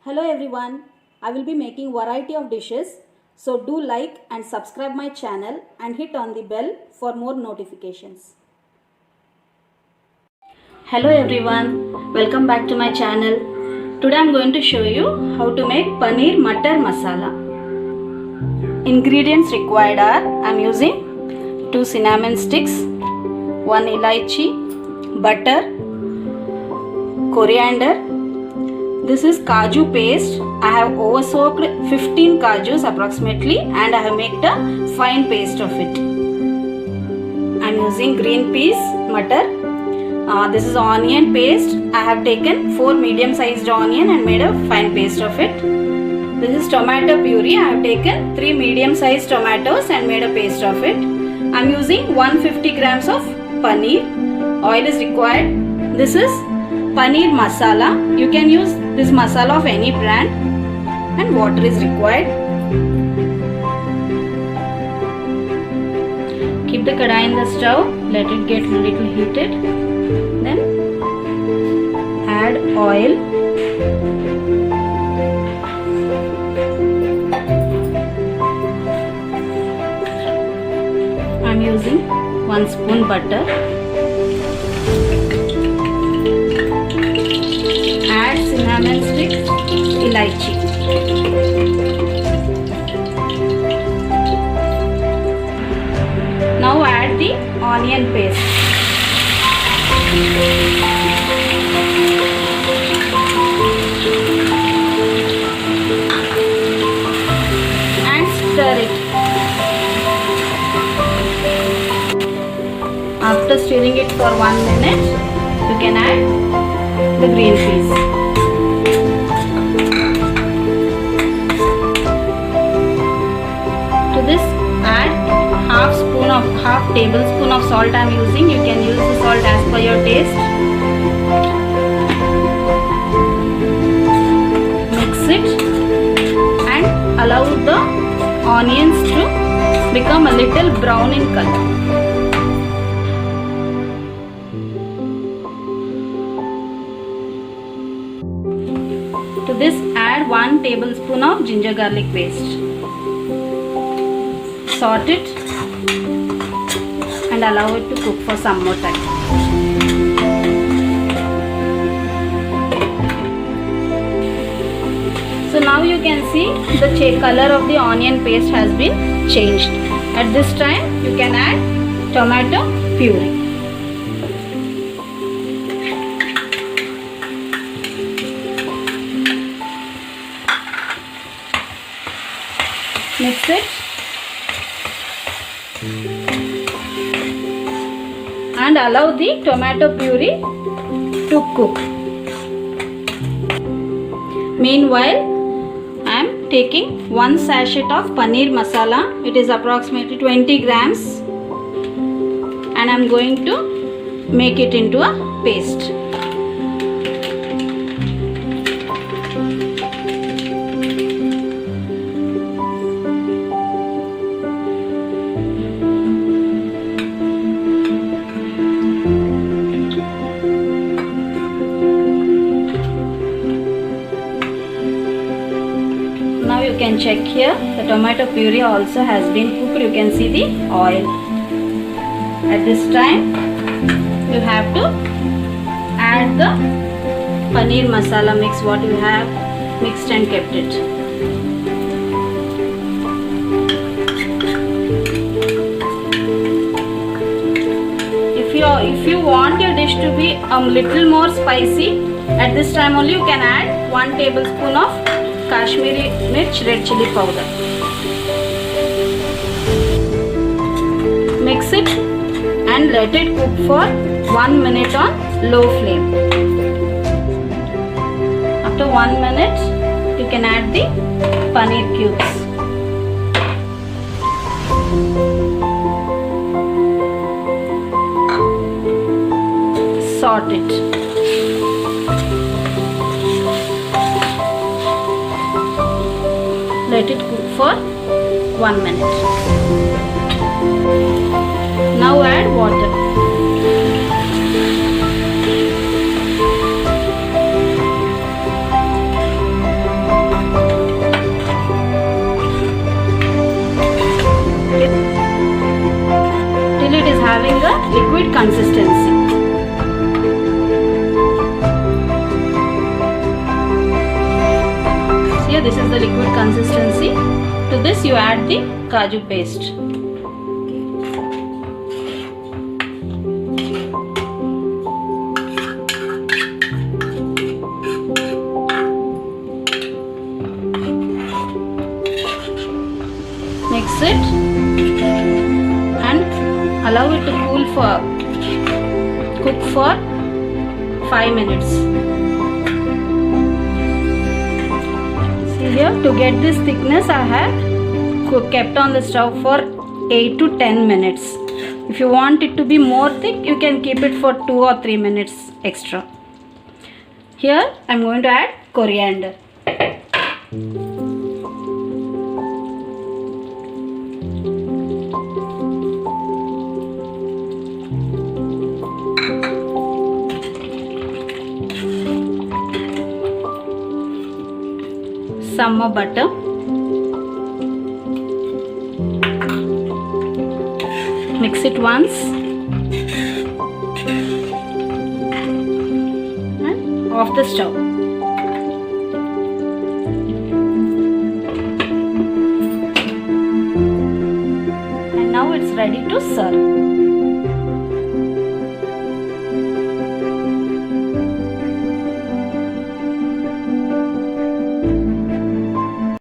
Hello everyone, I will be making variety of dishes, so do like and subscribe my channel and hit on the bell for more notifications. Hello everyone, welcome back to my channel. Today I am going to show you how to make paneer matar masala. Ingredients required are, I am using 2 cinnamon sticks, 1 elaichi, butter, coriander. This is kaju paste. I have over soaked 15 kajus approximately and I have made a fine paste of it. I am using green peas, matar. This is onion paste. I have taken 4 medium sized onion and made a fine paste of it. This is tomato puree. I have taken 3 medium sized tomatoes and made a paste of it. I am using 150 grams of paneer. Oil is required. This is paneer masala. You can use this masala of any brand, and water is required. Keep the kadai in the stove, let it get a little heated, then add oil. I am using 1 spoon butter. Add cinnamon sticks, elaichi. Now add the onion paste. And stir it. After stirring it for 1 minute, you can add the green peas. To this add half tablespoon of salt I am using. You can use the salt as per your taste. Mix it and allow the onions to become a little brown in color. To this add 1 tablespoon of ginger garlic paste. Salt it and allow it to cook for some more time. So now you can see the color of the onion paste has been changed. At this time you can add tomato puree. Mix it and allow the tomato puree to cook. Meanwhile, I am taking 1 sachet of paneer masala. It is approximately 20 grams and I am going to make it into a paste. Now you can check here, the tomato puree also has been cooked. You can see the oil. At this time you have to add the paneer masala mix what you have mixed and kept it. If you want your dish to be a little more spicy, at this time only you can add 1 tablespoon of Kashmiri mirch red chili powder. Mix it and let it cook for 1 minute on low flame. After 1 minute, you can add the paneer cubes. Salt it. Let it cook for 1 minute. Now add water. consistency. So here this is the liquid consistency. To this you add the kaju paste. Mix it and allow it to cook for 5 minutes. See here, to get this thickness I have kept on the stove for 8 to 10 minutes. If you want it to be more thick, you can keep it for 2 or 3 minutes extra. Here I am going to add coriander. Some more butter. Mix it once and off the stove. And now it's ready to serve.